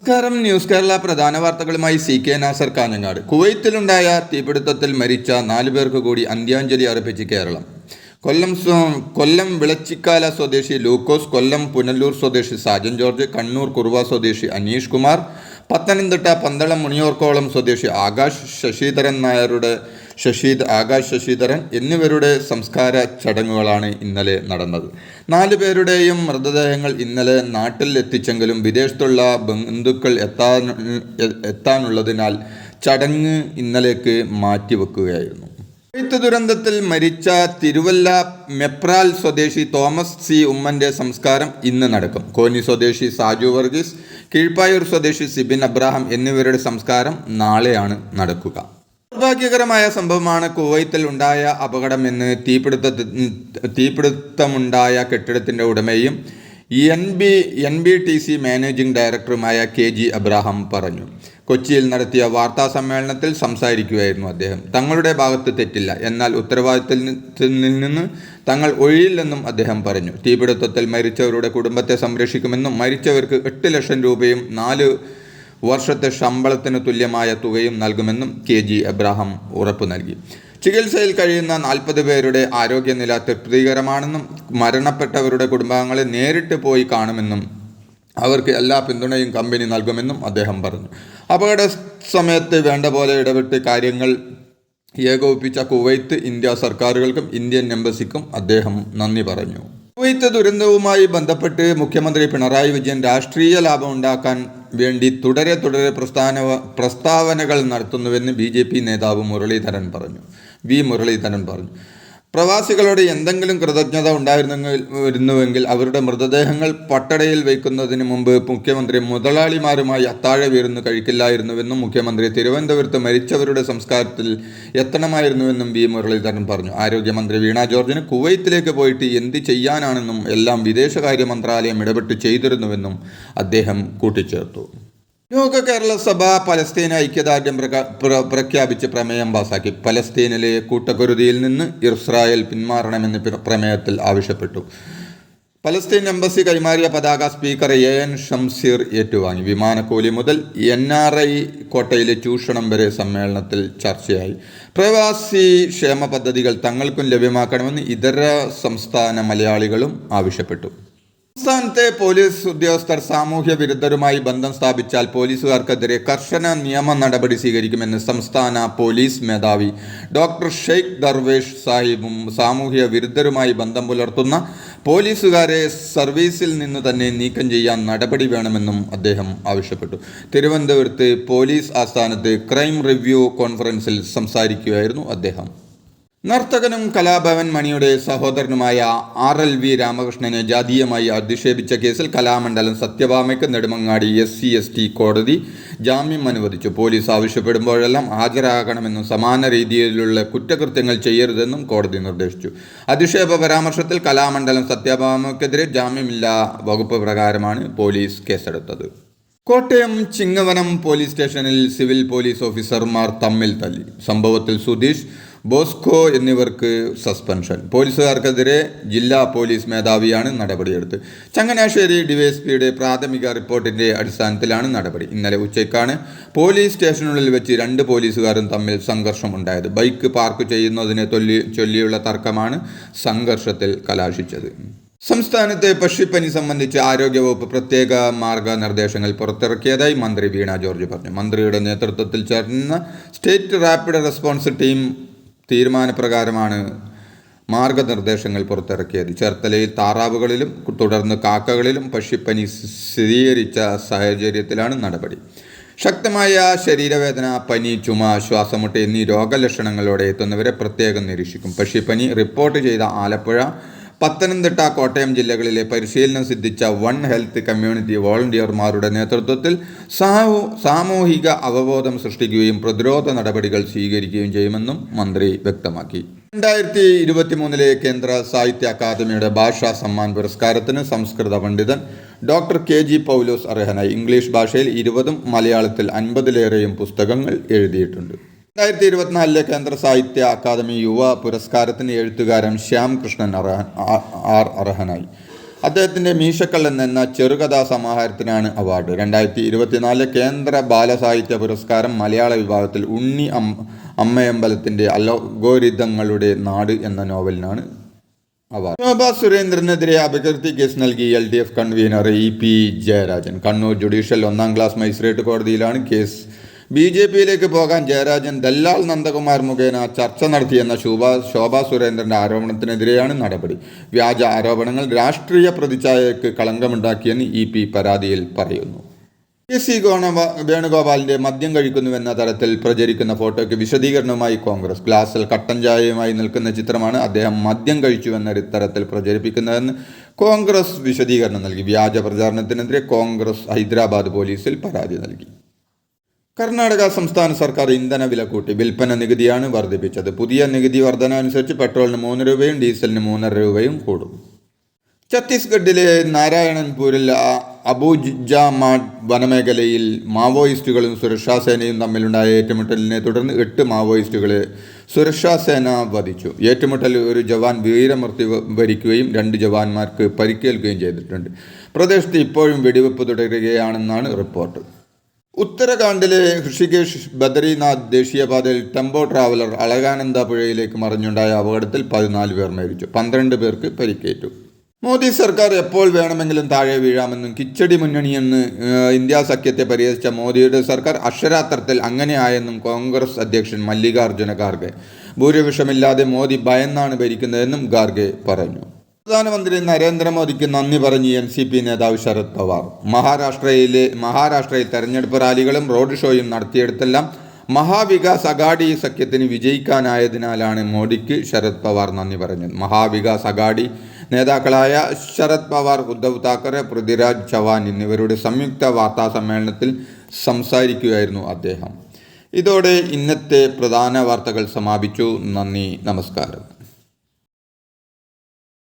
നമസ്കാരം. ന്യൂസ് കേരള പ്രധാന വാർത്തകളുമായി CK നാസർ കാഞ്ഞങ്ങാട്. കുവൈത്തിലുണ്ടായ തീപിടുത്തത്തിൽ മരിച്ച 4 പേർക്ക് കൂടി അന്ത്യാഞ്ജലി അർപ്പിച്ച് കേരളം. കൊല്ലം വിളച്ചിക്കാല സ്വദേശി ലൂക്കോസ്, കൊല്ലം പുനലൂർ സ്വദേശി സാജൻ ജോർജ്, കണ്ണൂർ കുറുവ സ്വദേശി അനീഷ് കുമാർ, പത്തനംതിട്ട പന്തളം മുണിയോർക്കോളം സ്വദേശി ആകാശ് ശശിധരൻ എന്നിവരുടെ സംസ്കാര ചടങ്ങുകളാണ് ഇന്നലെ നടന്നത്. 4 പേരുടെയും മൃതദേഹങ്ങൾ ഇന്നലെ നാട്ടിൽ എത്തിച്ചെങ്കിലും വിദേശത്തുള്ള ബന്ധുക്കൾ എത്താനുള്ളതിനാൽ ചടങ്ങ് ഇന്നലേക്ക് മാറ്റിവെക്കുകയായിരുന്നു. കുവൈത്ത് ദുരന്തത്തിൽ മരിച്ച തിരുവല്ല മെപ്രാൽ സ്വദേശി തോമസ് C. ഉമ്മന്റെ സംസ്കാരം ഇന്ന് നടക്കും. കോന്നി സ്വദേശി സാജു വർഗീസ്, കീഴ്പ്പായൂർ സ്വദേശി സിബിൻ അബ്രാഹാം എന്നിവരുടെ സംസ്കാരം നാളെയാണ് നടക്കുക. നിർഭാഗ്യകരമായ സംഭവമാണ് കുവൈത്തിൽ ഉണ്ടായ അപകടമെന്ന് തീപിടുത്തമുണ്ടായ കെട്ടിടത്തിന്റെ ഉടമയും NBTC മാനേജിംഗ് ഡയറക്ടറുമായ KG അബ്രാഹാം പറഞ്ഞു. കൊച്ചിയിൽ നടത്തിയ വാർത്താ സമ്മേളനത്തിൽ സംസാരിക്കുകയായിരുന്നു അദ്ദേഹം. തങ്ങളുടെ ഭാഗത്ത് തെറ്റില്ല, എന്നാൽ ഉത്തരവാദിത്തത്തിൽ നിന്ന് തങ്ങൾ ഒഴിയില്ലെന്നും അദ്ദേഹം പറഞ്ഞു. തീപിടുത്തത്തിൽ മരിച്ചവരുടെ കുടുംബത്തെ സംരക്ഷിക്കുമെന്നും മരിച്ചവർക്ക് 8 ലക്ഷം രൂപയും 4 വർഷത്തെ ശമ്പളത്തിന് തുല്യമായ തുകയും നൽകുമെന്നും KG അബ്രാഹാം ഉറപ്പു നൽകി. ചികിത്സയിൽ കഴിയുന്ന 40 പേരുടെ ആരോഗ്യനില തൃപ്തികരമാണെന്നും മരണപ്പെട്ടവരുടെ കുടുംബാംഗങ്ങളെ നേരിട്ട് പോയി കാണുമെന്നും അവർക്ക് എല്ലാ പിന്തുണയും കമ്പനി നൽകുമെന്നും അദ്ദേഹം പറഞ്ഞു. അപകട സമയത്ത് വേണ്ട പോലെ ഇടപെട്ട് കാര്യങ്ങൾ ഏകോപിപ്പിച്ച കുവൈത്ത്, ഇന്ത്യ സർക്കാരുകൾക്കും ഇന്ത്യൻ എംബസിക്കും അദ്ദേഹം നന്ദി പറഞ്ഞു. കുവൈത്ത് ദുരന്തവുമായി ബന്ധപ്പെട്ട് മുഖ്യമന്ത്രി പിണറായി വിജയൻ രാഷ്ട്രീയ ലാഭം ഉണ്ടാക്കാൻ വേണ്ടി തുടരെ പ്രസ്താവനകൾ നടത്തുന്നുവെന്ന് BJP നേതാവ് വി മുരളീധരൻ പറഞ്ഞു. പ്രവാസികളോട് എന്തെങ്കിലും കൃതജ്ഞത ഉണ്ടായിരുന്നുവെങ്കിൽ അവരുടെ മൃതദേഹങ്ങൾ പട്ടടയിൽ വയ്ക്കുന്നതിന് മുമ്പ് മുഖ്യമന്ത്രി മുതലാളിമാരുമായി അത്താഴ വിരുന്ന് കഴിക്കില്ലായിരുന്നുവെന്നും മുഖ്യമന്ത്രി തിരുവനന്തപുരത്ത് മരിച്ചവരുടെ സംസ്കാരത്തിൽ എത്തണമായിരുന്നുവെന്നും വി മുരളീധരൻ പറഞ്ഞു. ആരോഗ്യമന്ത്രി വീണ ജോർജിന് കുവൈത്തിലേക്ക് പോയിട്ട് എന്ത് ചെയ്യാനാണെന്നും എല്ലാം വിദേശകാര്യ മന്ത്രാലയം ഇടപെട്ട് ചെയ്തിരുന്നുവെന്നും അദ്ദേഹം കൂട്ടിച്ചേർത്തു. ലോക കേരള സഭ പലസ്തീന ഐക്യദാർഢ്യം പ്രഖ്യാപിച്ച് പ്രമേയം പാസാക്കി. പലസ്തീനിലെ കൂട്ടക്കുരുതിയിൽ നിന്ന് ഇസ്രായേൽ പിന്മാറണമെന്ന് പ്രമേയത്തിൽ ആവശ്യപ്പെട്ടു. പലസ്തീൻ എംബസി കൈമാറിയ പതാക സ്പീക്കർ AN ഷംസീർ ഏറ്റുവാങ്ങി. വിമാനക്കൂലി മുതൽ NRI കോട്ടയിലെ ചൂഷണം വരെ സമ്മേളനത്തിൽ ചർച്ചയായി. പ്രവാസി ക്ഷേമ പദ്ധതികൾ തങ്ങൾക്കും ലഭ്യമാക്കണമെന്ന് ഇതര സംസ്ഥാന മലയാളികളും ആവശ്യപ്പെട്ടു. സംസ്ഥാനത്തെ പോലീസ് ഉദ്യോഗസ്ഥർ സാമൂഹ്യ വിരുദ്ധരുമായി ബന്ധം സ്ഥാപിച്ചാൽ പോലീസുകാർക്കെതിരെ കർശന നിയമ നടപടി സ്വീകരിക്കുമെന്ന് സംസ്ഥാന പോലീസ് മേധാവി ഡോക്ടർ ഷെയ്ഖ് ദർവേഷ് സാഹിബും സാമൂഹ്യ വിരുദ്ധരുമായി ബന്ധം പുലർത്തുന്ന പോലീസുകാരെ സർവീസിൽ നിന്ന് തന്നെ നീക്കം ചെയ്യാൻ നടപടി വേണമെന്നും അദ്ദേഹം ആവശ്യപ്പെട്ടു. തിരുവനന്തപുരത്ത് പോലീസ് ആസ്ഥാനത്ത് ക്രൈം റിവ്യൂ കോൺഫറൻസിൽ സംസാരിക്കുകയായിരുന്നു അദ്ദേഹം. നർത്തകനും കലാഭവൻ മണിയുടെ സഹോദരനുമായ RLV രാമകൃഷ്ണനെ ജാതീയമായി അധിക്ഷേപിച്ച കേസിൽ കലാമണ്ഡലം സത്യഭാമയ്ക്ക് നെടുമങ്ങാടി SC/ST കോടതി ജാമ്യം അനുവദിച്ചു. പോലീസ് ആവശ്യപ്പെടുമ്പോഴെല്ലാം ഹാജരാകണമെന്നും സമാന രീതിയിലുള്ള കുറ്റകൃത്യങ്ങൾ ചെയ്യരുതെന്നും കോടതി നിർദ്ദേശിച്ചു. അധിക്ഷേപ പരാമർശത്തിൽ കലാമണ്ഡലം സത്യഭാമയ്ക്കെതിരെ ജാമ്യമില്ലാ വകുപ്പ് പ്രകാരമാണ് പോലീസ് കേസെടുത്തത്. കോട്ടയം ചിങ്ങവനം പോലീസ് സ്റ്റേഷനിൽ സിവിൽ പോലീസ് ഓഫീസർമാർ തമ്മിൽ തല്ലി. സംഭവത്തിൽ സുധീഷ്, ബോസ്കോ എന്നിവർക്ക് സസ്പെൻഷൻ. പോലീസുകാർക്കെതിരെ ജില്ലാ പോലീസ് മേധാവിയാണ് നടപടിയെടുത്തത്. ചങ്ങനാശ്ശേരി DYSPയുടെ പ്രാഥമിക റിപ്പോർട്ടിന്റെ അടിസ്ഥാനത്തിലാണ് നടപടി. ഇന്നലെ ഉച്ചയ്ക്കാണ് പോലീസ് സ്റ്റേഷനുള്ളിൽ വെച്ച് 2 പോലീസുകാരും തമ്മിൽ സംഘർഷമുണ്ടായത്. ബൈക്ക് പാർക്ക് ചെയ്യുന്നതിനെ ചൊല്ലിയുള്ള തർക്കമാണ് സംഘർഷത്തിൽ കലാശിച്ചത്. സംസ്ഥാനത്തെ പക്ഷിപ്പനി സംബന്ധിച്ച് ആരോഗ്യവകുപ്പ് പ്രത്യേക മാർഗനിർദ്ദേശങ്ങൾ പുറത്തിറക്കിയതായി മന്ത്രി വീണ ജോർജ് പറഞ്ഞു. മന്ത്രിയുടെ നേതൃത്വത്തിൽ ചേർന്ന സ്റ്റേറ്റ് റാപ്പിഡ് റെസ്പോൺസ് ടീം തീരുമാനപ്രകാരമാണ് മാർഗനിർദ്ദേശങ്ങൾ പുറത്തിറക്കിയത്. ചേർത്തലയിൽ താറാവുകളിലും തുടർന്ന് കാക്കകളിലും പക്ഷിപ്പനി സ്ഥിരീകരിച്ച സാഹചര്യത്തിലാണ് നടപടി. ശക്തമായ ശരീരവേദന, പനി, ചുമ, ശ്വാസമുട്ട് എന്നീ രോഗലക്ഷണങ്ങളോടെ എത്തുന്നവരെ പ്രത്യേകം നിരീക്ഷിക്കും. പക്ഷിപ്പനി റിപ്പോർട്ട് ചെയ്ത ആലപ്പുഴ, പത്തനംതിട്ട, കോട്ടയം ജില്ലകളിലെ പരിശീലനം സിദ്ധിച്ച വൺ ഹെൽത്ത് കമ്മ്യൂണിറ്റി വോളണ്ടിയർമാരുടെ നേതൃത്വത്തിൽ സാമൂഹിക അവബോധം സൃഷ്ടിക്കുകയും പ്രതിരോധ നടപടികൾ സ്വീകരിക്കുകയും ചെയ്യുമെന്നും മന്ത്രി വ്യക്തമാക്കി. 2023 കേന്ദ്ര സാഹിത്യ അക്കാദമിയുടെ ഭാഷാ സമ്മാൻ പുരസ്കാരത്തിന് സംസ്കൃത പണ്ഡിതൻ ഡോക്ടർ KG പൗലോസ് അർഹനായി. ഇംഗ്ലീഷ് ഭാഷയിൽ 20ഉം മലയാളത്തിൽ 50ലേറെയും പുസ്തകങ്ങൾ എഴുതിയിട്ടുണ്ട്. 2024 കേന്ദ്ര സാഹിത്യ അക്കാദമി യുവ പുരസ്കാരത്തിന് എഴുത്തുകാരൻ ശ്യാം കൃഷ്ണൻ അർഹനായി. അദ്ദേഹത്തിൻ്റെ മീശക്കള്ളൻ എന്ന ചെറുകഥാ സമാഹാരത്തിനാണ് അവാർഡ്. 2024 കേന്ദ്ര ബാലസാഹിത്യ പുരസ്കാരം മലയാള വിഭാഗത്തിൽ ഉണ്ണി അമ്മയമ്പലത്തിൻ്റെ അലോഗോരിതങ്ങളുടെ നാട് എന്ന നോവലിനാണ് അവാർഡ്. ശോഭാ സുരേന്ദ്രനെതിരെ അപകീർത്തി കേസ് നൽകി LDF convener EP Jayarajan. Kannur judicial 1ാം class magistrate കോടതിയിലാണ് കേസ്. BJPയിലേക്ക് പോകാൻ ജയരാജൻ ദല്ലാൽ നന്ദകുമാർ മുഖേന ചർച്ച നടത്തിയെന്ന ശോഭാ സുരേന്ദ്രൻ്റെ ആരോപണത്തിനെതിരെയാണ് നടപടി. വ്യാജ ആരോപണങ്ങൾ രാഷ്ട്രീയ പ്രതിച്ഛായയ്ക്ക് കളങ്കമുണ്ടാക്കിയെന്ന് EP പരാതിയിൽ പറയുന്നു. KC വേണുഗോപാലിൻ്റെ മദ്യം കഴിക്കുന്നുവെന്ന തരത്തിൽ പ്രചരിക്കുന്ന ഫോട്ടോയ്ക്ക് വിശദീകരണവുമായി കോൺഗ്രസ്. ഗ്ലാസിൽ കട്ടൻ ചായയുമായി നിൽക്കുന്ന ചിത്രമാണ് അദ്ദേഹം മദ്യം കഴിച്ചുവെന്ന തരത്തിൽ പ്രചരിപ്പിക്കുന്നതെന്ന് കോൺഗ്രസ് വിശദീകരണം നൽകി. വ്യാജ പ്രചാരണത്തിനെതിരെ കോൺഗ്രസ് ഹൈദരാബാദ് പോലീസിൽ പരാതി നൽകി. കർണാടക സംസ്ഥാന സർക്കാർ ഇന്ധന വില കൂട്ടി. വിൽപ്പന നികുതിയാണ് വർദ്ധിപ്പിച്ചത്. പുതിയ നികുതി വർധന അനുസരിച്ച് പെട്രോളിന് 3 രൂപയും ഡീസലിന് 3.5 രൂപയും കൂടും. ഛത്തീസ്ഗഡിലെ നാരായണൻപൂരിൽ അബുജാമാഡ് വനമേഖലയിൽ മാവോയിസ്റ്റുകളും സുരക്ഷാസേനയും തമ്മിലുണ്ടായ ഏറ്റുമുട്ടലിനെ തുടർന്ന് 8 മാവോയിസ്റ്റുകളെ സുരക്ഷാസേന വധിച്ചു. ഏറ്റുമുട്ടലിൽ ഒരു ജവാൻ വീരമൃത്യു വരിക്കുകയും 2 ജവാന്മാർക്ക് പരിക്കേൽക്കുകയും ചെയ്തിട്ടുണ്ട്. പ്രദേശത്ത് ഇപ്പോഴും വെടിവെപ്പ് തുടരുകയാണെന്നാണ് റിപ്പോർട്ട്. ഉത്തരാഖണ്ഡിലെ ഋഷികേശ് ബദരിനാഥ് ദേശീയപാതയിൽ ടെമ്പോ ട്രാവലർ അളകാനന്ദ പുഴയിലേക്ക് മറിഞ്ഞുണ്ടായ അപകടത്തിൽ 14 പേർ മരിച്ചു, 12 പേർക്ക് പരിക്കേറ്റു. മോദി സർക്കാർ എപ്പോൾ വേണമെങ്കിലും താഴെ വീഴാമെന്നും കിച്ചടി മുന്നണിയെന്ന് ഇന്ത്യ സഖ്യത്തെ പരിഹസിച്ച മോദിയുടെ സർക്കാർ അക്ഷരാർത്ഥത്തിൽ അങ്ങനെയായെന്നും കോൺഗ്രസ് അധ്യക്ഷൻ മല്ലികാർജുന ഖാർഗെ. ഭൂരിപക്ഷമില്ലാതെ മോദി ഭയന്നാണ് ഭരിക്കുന്നതെന്നും ഖാർഗെ പറഞ്ഞു. പ്രധാനമന്ത്രി നരേന്ദ്രമോദിക്ക് നന്ദി പറഞ്ഞ് NCP നേതാവ് ശരത് പവാർ. മഹാരാഷ്ട്രയിൽ തെരഞ്ഞെടുപ്പ് റാലികളും റോഡ് ഷോയും നടത്തിയെടുത്തെല്ലാം മഹാവികാസ് അഘാഡി സഖ്യത്തിന് വിജയിക്കാനായതിനാലാണ് മോദിക്ക് ശരത് പവാർ നന്ദി പറഞ്ഞത്. മഹാവികാസ് അഘാഡി നേതാക്കളായ ശരത് പവാർ, ഉദ്ധവ് താക്കറെ, പൃഥ്വിരാജ് ചവാൻ എന്നിവരുടെ സംയുക്ത വാർത്താ സമ്മേളനത്തിൽ സംസാരിക്കുകയായിരുന്നു അദ്ദേഹം. ഇതോടെ ഇന്നത്തെ പ്രധാന വാർത്തകൾ സമാപിച്ചു. നന്ദി, നമസ്കാരം.